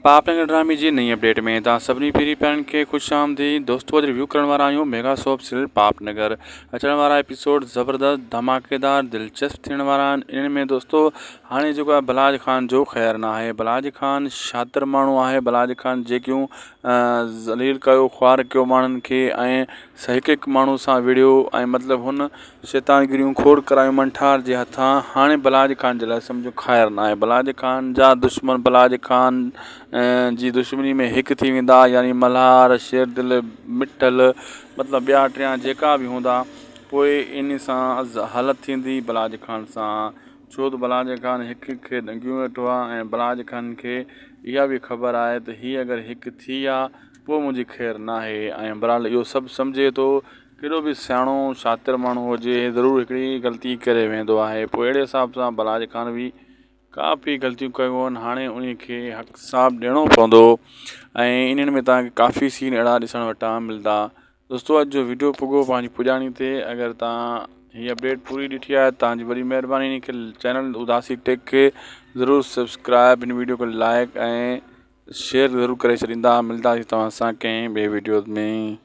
पापनगर ड्रामे जी नई अपडेट में तव्हां सभिनी पहिरीं पिणनि खे ख़ुशि आमदीद। दोस्तों, अॼु रिव्यू करण वारा आहियूं मेगा सोप सीरियल पापनगर। अचण वारा एपिसोड ज़बरदस्त, धमाकेदार, दिलचस्प थियण वारा आहिनि। इन्हनि में दोस्तों हाणे जेको आहे बलाज ख़ान जो ख़ैरु न आहे। बलाज ख़ान शातिर माण्हू आहे। बलाज ख़ान जेकियूं ज़लील कयो, ख़्वार कयो माण्हुनि खे, ऐं हिकु हिकु माण्हू सां विढ़ियो, ऐं मतिलबु हुन शैतानगिरियूं खोड़ करायूं मंठार जे हथां। हाणे बलाज ख़ान जे लाइ सम्झो ख़ैरु न आहे। बलाज ख़ान जा दुश्मन बलाज ख़ान जी दुश्मनी में हिकु थी वेंदा, यानी मल्हार, शेरदिल, मिठल, मतिलबु ॿिया टिया जेका बि हूंदा। पोइ इन सां हालत थींदी बलाज ख़ान सां, छो त बलाज ख़ान हिकु हिकु खे ॾंगियूं वेठो आहे। ऐं बलाज ख़ान खे इहा बि ख़बर आहे त हीअ अगरि हिकु थी आहे पोइ मुंहिंजी ख़ैरु न आहे। ऐं बहरहाल इहो सभु सम्झे थो, केॾो बि सियाणो शातिर माण्हू हुजे ज़रूरु हिकिड़ी ग़लती करे वेंदो आहे। पोइ अहिड़े हिसाब सां बलाज ख़ान बि काफ़ी ग़लतियूं कयूं आहिनि। हाणे उन खे हक़ साफ़ ॾियणो पवंदो। ऐं इन्हनि में तव्हांखे काफ़ी सीन अहिड़ा ॾिसण वटां मिलंदा। दोस्तों, अॼु जो वीडियो पुॻो पंहिंजी पुॼाणी ते। अगरि तव्हां हीअ अपडेट पूरी ॾिठी आहे, तव्हांजी वॾी महिरबानी। इन खे चैनल उदासी टेक खे ज़रूरु सब्सक्राइब, इन वीडियो खे लाइक ऐं शेयर ज़रूरु करे छॾींदा। मिलंदासीं तव्हां सां कंहिं ॿिए वीडियो में।